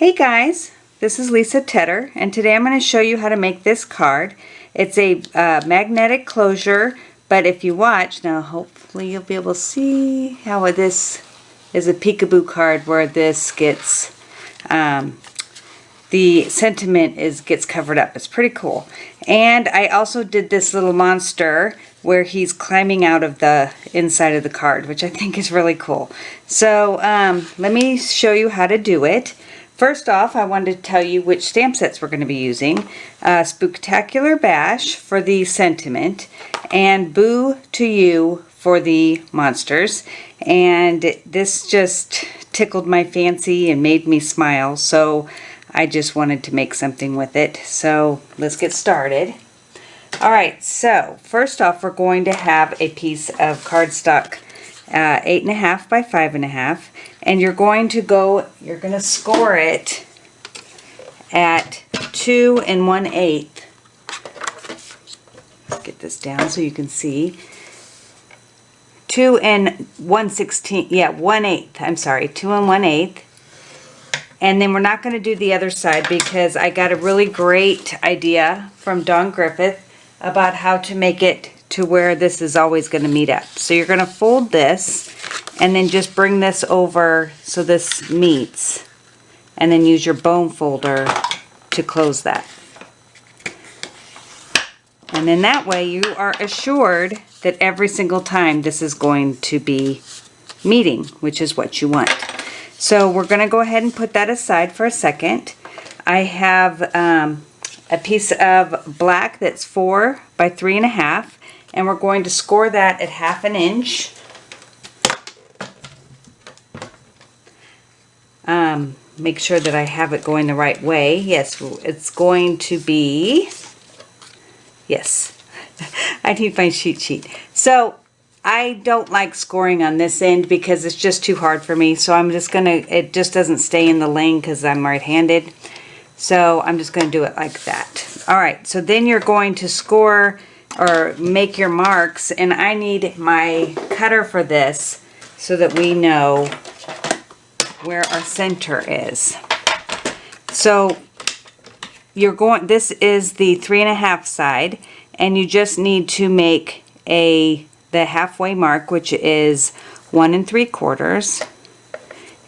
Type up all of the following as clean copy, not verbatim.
Hey guys, this is Lisa Tedder, and today I'm going to show you how to make this card. It's a magnetic closure, but if you watch, now hopefully you'll be able to see how this is a peekaboo card where this gets, the sentiment gets covered up. It's pretty cool. And I also did this little monster where he's climbing out of the inside of the card, which I think is really cool. So let me show you how to do it. First off, I wanted to tell you which stamp sets we're going to be using. Spoktacular Bash for the sentiment, and Boo to You for the monsters. And this just tickled my fancy and made me smile, so I just wanted to make something with it. So let's get started. Alright, so first off we're going to have a piece of cardstock 8.5 by 5.5, and you're going to score it at 2 1/8. Get this down so you can see. 2 1/16, yeah, 1/8. I'm sorry, 2 1/8. And then we're not going to do the other side because I got a really great idea from Dawn Griffith about how to make it to where this is always going to meet up. So you're going to fold this and then just bring this over so this meets, and then use your bone folder to close that. And then that way you are assured that every single time this is going to be meeting, which is what you want. So we're going to go ahead and put that aside for a second. I have a piece of black that's 4 by 3.5, and we're going to score that at 1/2 inch. Make sure that I have it going the right way. Yes, it's going to be, yes, I need my cheat sheet. So I don't like scoring on this end because it's just too hard for me. So I'm just gonna, it just doesn't stay in the lane because I'm right-handed. So I'm just gonna do it like that. Alright, so then you're going to score or make your marks, and I need my cutter for this so that we know where our center is. So you're going, this is the 3.5 side, and you just need to make the halfway mark, which is 1 3/4,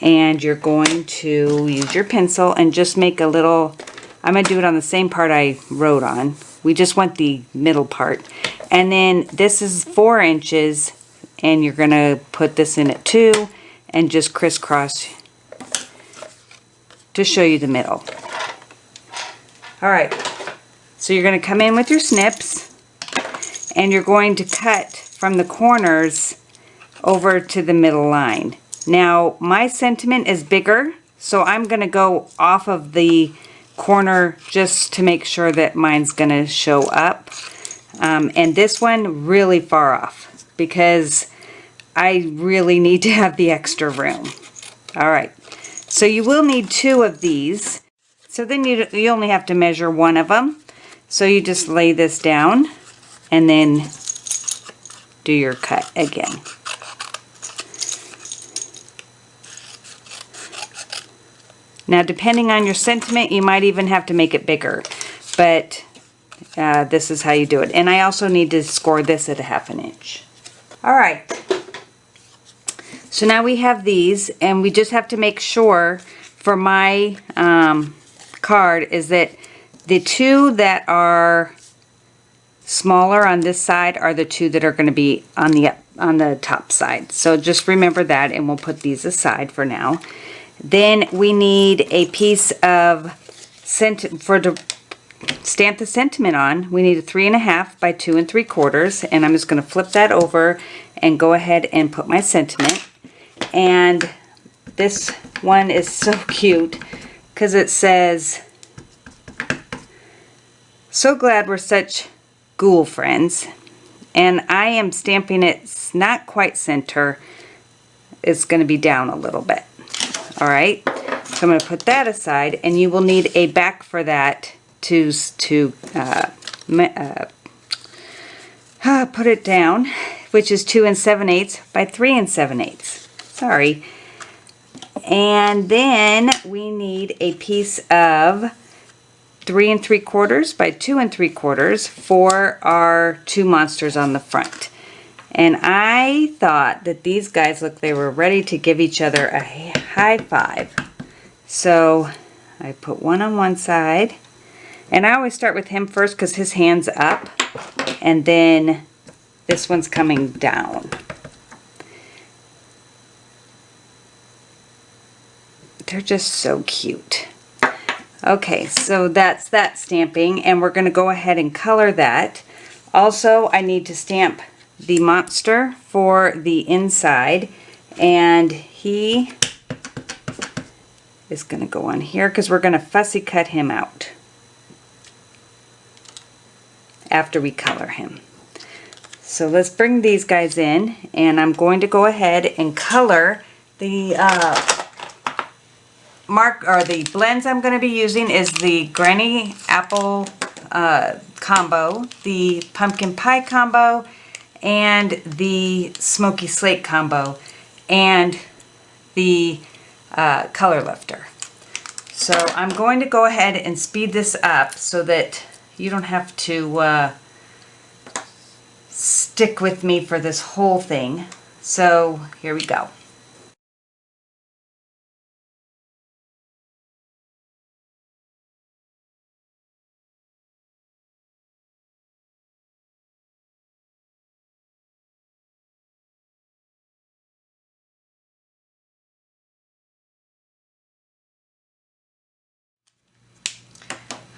and you're going to use your pencil and just make a little, I'm going to do it on the same part I wrote on. We just want the middle part. And then this is 4 inches, and you're going to put this in at 2 and just crisscross to show you the middle. Alright, so you're going to come in with your snips, and you're going to cut from the corners over to the middle line. Now my sentiment is bigger, so I'm going to go off of the corner just to make sure that mine's going to show up. And this one really far off because I really need to have the extra room. Alright, so you will need 2 of these. So then you only have to measure 1 of them. So you just lay this down and then do your cut again. Now depending on your sentiment, you might even have to make it bigger, but this is how you do it. And I also need to score this at 1/2 inch. Alright, so now we have these, and we just have to make sure for my card is that the 2 that are smaller on this side are the 2 that are going to be on the top side. So just remember that, and we'll put these aside for now. Then we need a piece of for to stamp the sentiment on. We need a 3.5 by 2 3/4, and I'm just going to flip that over and go ahead and put my sentiment. And this one is so cute because it says, "So glad we're such ghoul friends," and I am stamping it not quite center. It's going to be down a little bit. Alright, so I'm going to put that aside, and you will need a back for that to put it down, which is 2 7/8 by 3 7/8. Sorry. And then we need a piece of 3 3/4 by 2 3/4 for our 2 monsters on the front. And I thought that these guys looked, they were ready to give each other a high five. So I put one on one side. And I always start with him first because his hand's up. And then this one's coming down. They're just so cute. Okay, so that's that stamping, and we're going to go ahead and color that. Also, I need to stamp the monster for the inside, and he is going to go on here because we're going to fussy cut him out after we color him. So let's bring these guys in, and I'm going to go ahead and color the the blends I'm going to be using is the Granny Apple combo, the Pumpkin Pie combo, and the Smoky Slate combo, and the Color Lifter. So I'm going to go ahead and speed this up so that you don't have to stick with me for this whole thing. So here we go.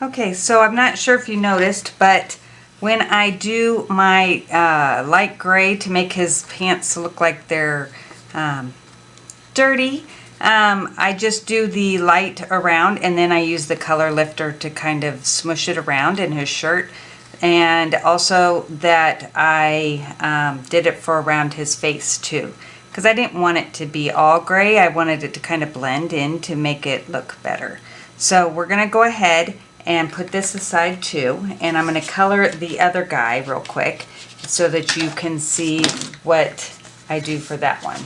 Okay, so I'm not sure if you noticed, but when I do my light gray to make his pants look like they're dirty, I just do the light around, and then I use the color lifter to kind of smush it around in his shirt. And also that I did it for around his face too, because I didn't want it to be all gray. I wanted it to kind of blend in to make it look better. So we're going to go ahead and put this aside too, and I'm going to color the other guy real quick so that you can see what I do for that one.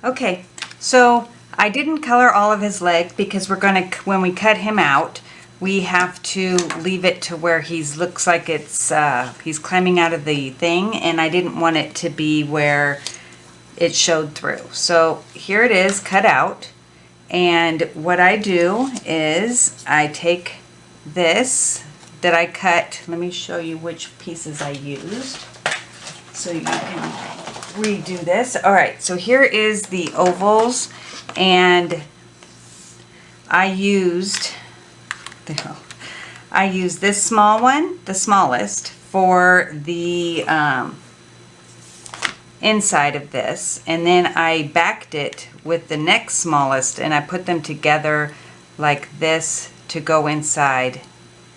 Okay, so I didn't color all of his leg because we're going to, when we cut him out, we have to leave it to where looks like it's he's climbing out of the thing, and I didn't want it to be where it showed through. So here it is cut out, and what I do is I take this that I cut. Let me show you which pieces I used so you can redo this. Alright, so here is the ovals, and I used this small one, the smallest, for the inside of this, and then I backed it with the next smallest, and I put them together like this to go inside,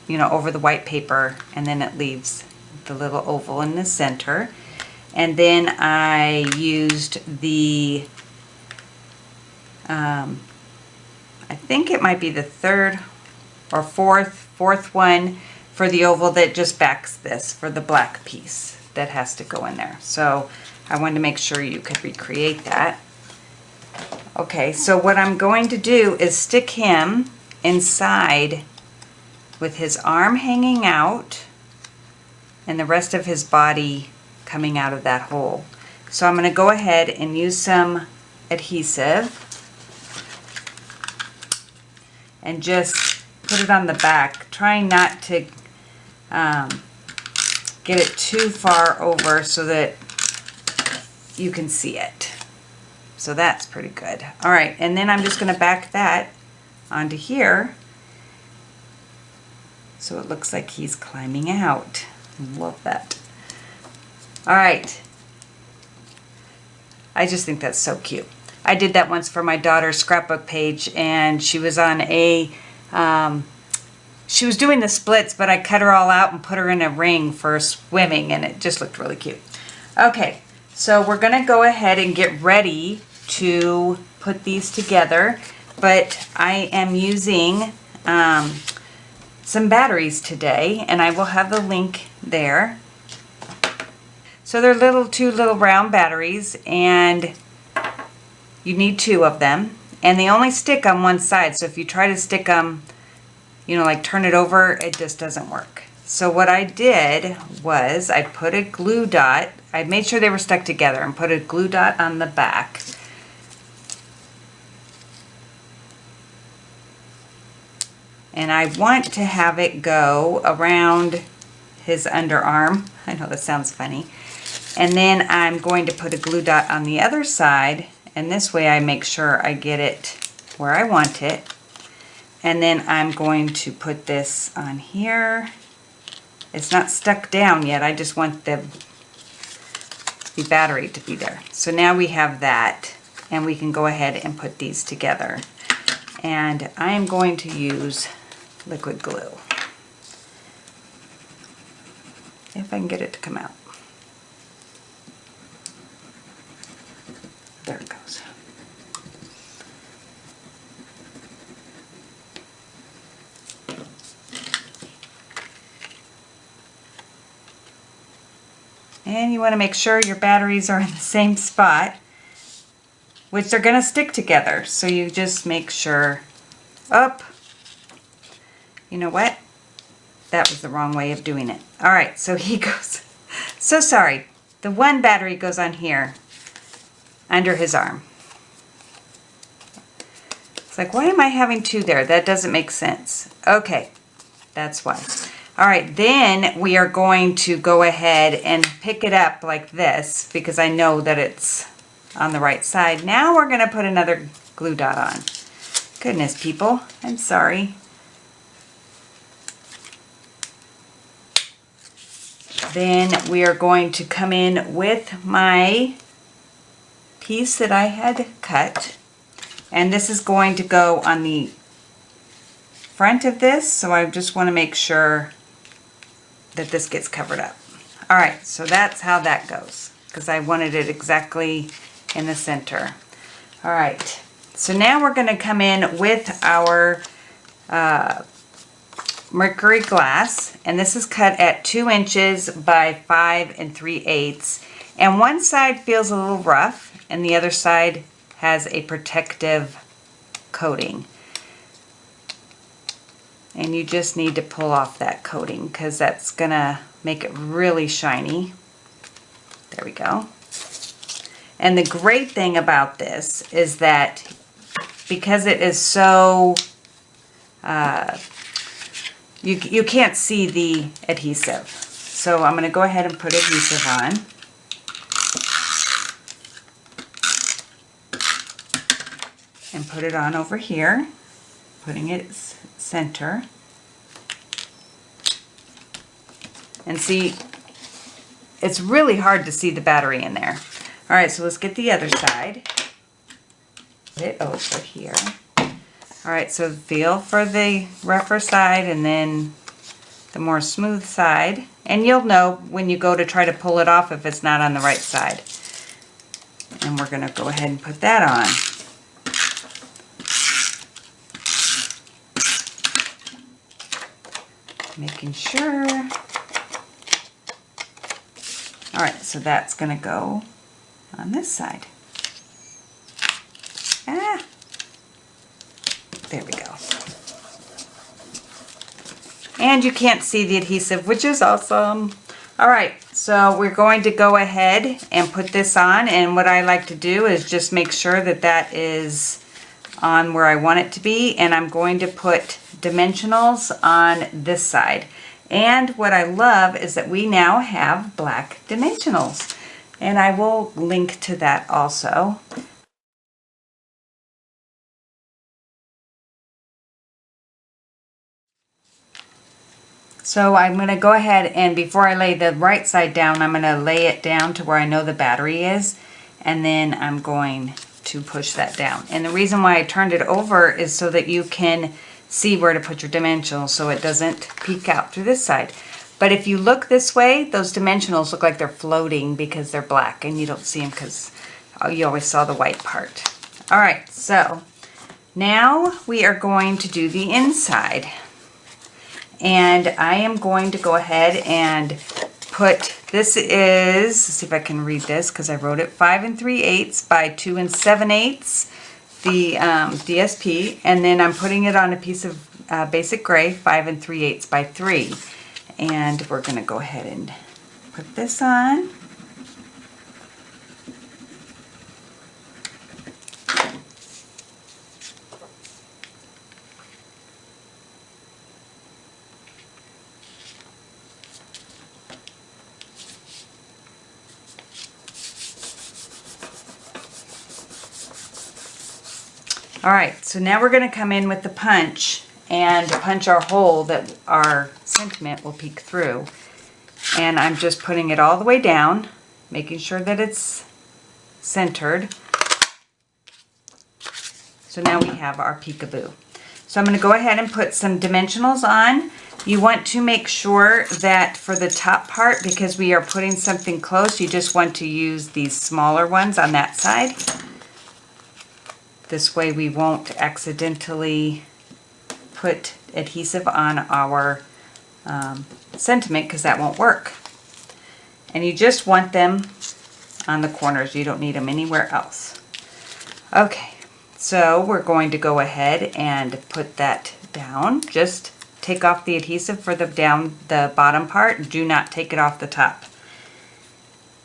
you know, over the white paper, and then it leaves the little oval in the center. And then I used the I think it might be the third or fourth one for the oval that just backs this, for the black piece that has to go in there. So I wanted to make sure you could recreate that. Okay, so what I'm going to do is stick him inside with his arm hanging out and the rest of his body coming out of that hole. So I'm going to go ahead and use some adhesive and just put it on the back, trying not to get it too far over so that you can see it. So that's pretty good. All right, and then I'm just going to back that onto here so it looks like he's climbing out. Love that. All right. I just think that's so cute. I did that once for my daughter's scrapbook page, and she was on a she was doing the splits, but I cut her all out and put her in a ring for swimming, and it just looked really cute. Okay, so we're going to go ahead and get ready to put these together. but I am using some batteries today, and I will have the link there. So they're two little round batteries, and you need 2 of them, and they only stick on one side. So if you try to stick them, you know, like turn it over, it just doesn't work. So what I did was I put a glue dot. I made sure they were stuck together and put a glue dot on the back. And I want to have it go around his underarm. I know that sounds funny. And then I'm going to put a glue dot on the other side, and this way I make sure I get it where I want it. And then I'm going to put this on here. It's not stuck down yet. I just want the battery to be there. So now we have that, and we can go ahead and put these together. And I am going to use liquid glue, if I can get it to come out. There it goes. And you want to make sure your batteries are in the same spot, which they're going to stick together. So you just make sure, you know what? That was the wrong way of doing it. All right, so he goes, so sorry. The one battery goes on here, under his arm. It's like, why am I having 2 there? That doesn't make sense. Okay, that's why. All right, then we are going to go ahead and pick it up like this, because I know that it's on the right side. Now we're going to put another glue dot on. Goodness, people, I'm sorry. Then we are going to come in with my piece that I had cut, and this is going to go on the front of this, so I just want to make sure that this gets covered up. All right, so that's how that goes, because I wanted it exactly in the center. All right, so now we're going to come in with our Mercury glass, and this is cut at 2 inches by 5 3/8, and one side feels a little rough and the other side has a protective coating. And you just need to pull off that coating, because that's gonna make it really shiny. There we go. And the great thing about this is that because it is so you can't see the adhesive. So I'm going to go ahead and put adhesive on. And put it on over here, putting it center. And see, it's really hard to see the battery in there. All right, so let's get the other side. Put it over here. All right, so feel for the rougher side and then the more smooth side. And you'll know when you go to try to pull it off if it's not on the right side. And we're going to go ahead and put that on. Making sure. All right, so that's going to go on this side. There we go. And you can't see the adhesive, which is awesome. All right, so we're going to go ahead and put this on, and what I like to do is just make sure that that is on where I want it to be, and I'm going to put dimensionals on this side. And what I love is that we now have black dimensionals, and I will link to that also. So I'm going to go ahead and before I lay the right side down, I'm going to lay it down to where I know the battery is, and then I'm going to push that down. And the reason why I turned it over is so that you can see where to put your dimensionals so it doesn't peek out through this side. But if you look this way, those dimensionals look like they're floating because they're black and you don't see them because you always saw the white part. All right, so Now we are going to do the inside. And I am going to go ahead and put, this is, let's see if I can read this because I wrote it, 5 3/8 by 2 7/8, the DSP. And then I'm putting it on a piece of basic gray, 5 3/8 by 3. And we're going to go ahead and put this on. Alright, so now we're going to come in with the punch and punch our hole that our sentiment will peek through. And I'm just putting it all the way down, making sure that it's centered. So now we have our peekaboo. So I'm going to go ahead and put some dimensionals on. You want to make sure that for the top part, because we are putting something close, you just want to use these smaller ones on that side. This way we won't accidentally put adhesive on our sentiment, because that won't work. And you just want them on the corners. You don't need them anywhere else. Okay, so we're going to go ahead and put that down. Just take off the adhesive for the bottom part. Do not take it off the top.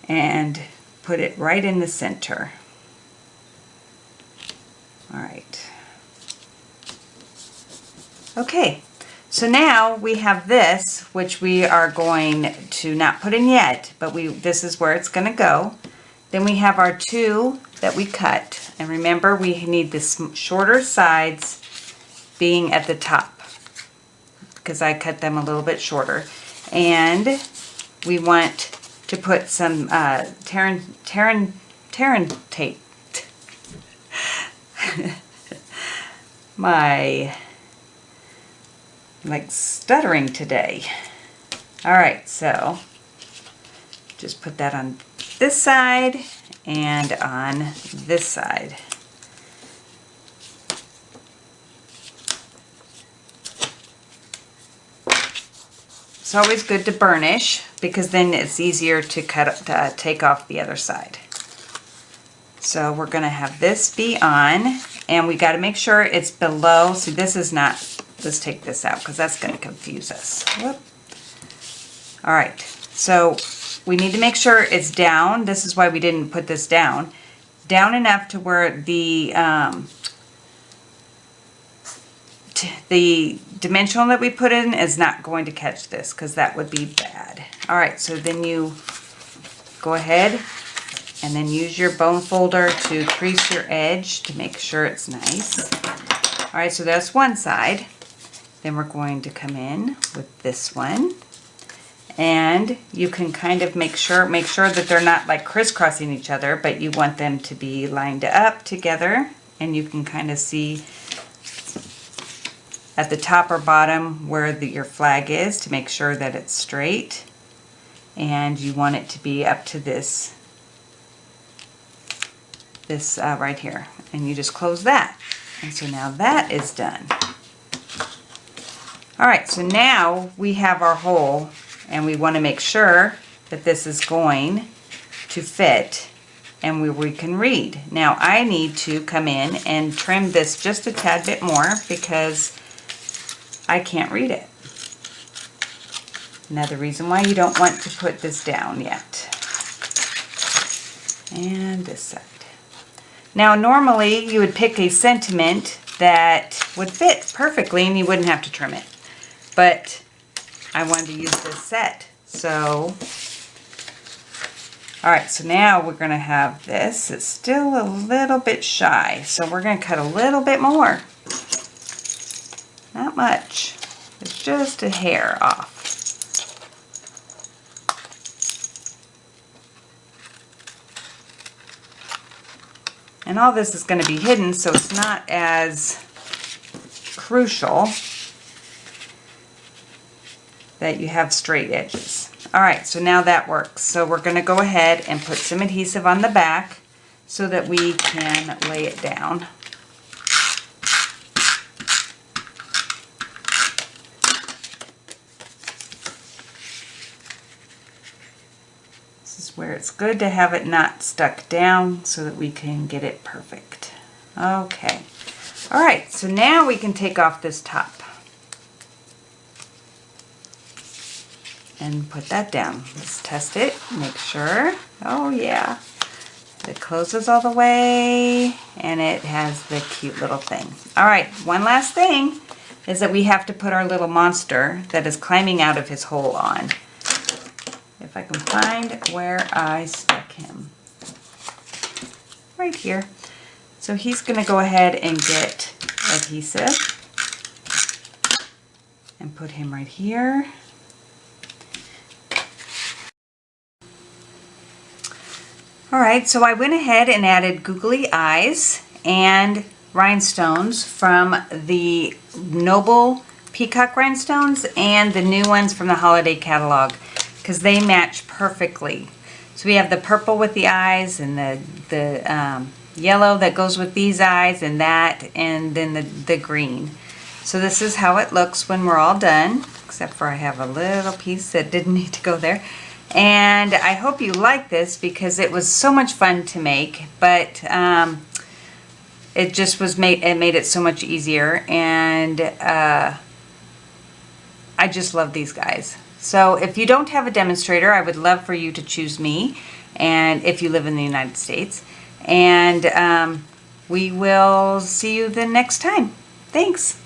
And put it right in the center. All right. Okay, so now we have this, which we are going to not put in yet, but this is where it's going to go. Then we have our two that we cut, and remember we need the shorter sides being at the top because I cut them a little bit shorter. And we want to put some Terran tape. Like stuttering today. Alright, so just put that on this side and on this side. It's always good to burnish because then it's easier to take off the other side. So we're going to have this be on, and we got to make sure it's below. See, this is not, let's take this out because that's going to confuse us. Whoop. All right, so we need to make sure it's down. This is why we didn't put this down enough to where the dimensional that we put in is not going to catch this, because that would be bad. All right, so then you go ahead and then use your bone folder to crease your edge to make sure it's nice. All right, so that's one side. Then we're going to come in with this one. And you can kind of make sure that they're not like crisscrossing each other, but you want them to be lined up together. And you can kind of see at the top or bottom where your flag is to make sure that it's straight. And you want it to be up to this right here. And you just close that. And so now that is done. All right, so now we have our hole, and we want to make sure that this is going to fit and we can read. Now I need to come in and trim this just a tad bit more because I can't read it. Another reason why you don't want to put this down yet. And this side. Now normally you would pick a sentiment that would fit perfectly and you wouldn't have to trim it. But I wanted to use this set. So, alright, so now we're going to have this. It's still a little bit shy. So we're going to cut a little bit more. Not much. It's just a hair off. And all this is going to be hidden, so it's not as crucial that you have straight edges. Alright, so now that works. So we're going to go ahead and put some adhesive on the back so that we can lay it down. where it's good to have it not stuck down so that we can get it perfect. Okay. All right, so now we can take off this top and put that down. Let's test it, make sure. Oh yeah, it closes all the way and it has the cute little thing. All right, one last thing is that we have to put our little monster that is climbing out of his hole on. If I can find where I stuck him. Right here. So he's going to go ahead and get adhesive and put him right here. Alright, so I went ahead and added googly eyes and rhinestones from the Noble Peacock rhinestones and the new ones from the holiday catalog because they match perfectly. So we have the purple with the eyes and the yellow that goes with these eyes and that, and then the green. So this is how it looks when we're all done, except for I have a little piece that didn't need to go there. And I hope you like this because it was so much fun to make, but it just was made it so much easier, and I just love these guys. So if you don't have a demonstrator, I would love for you to choose me, and if you live in the United States, and we will see you the next time. Thanks.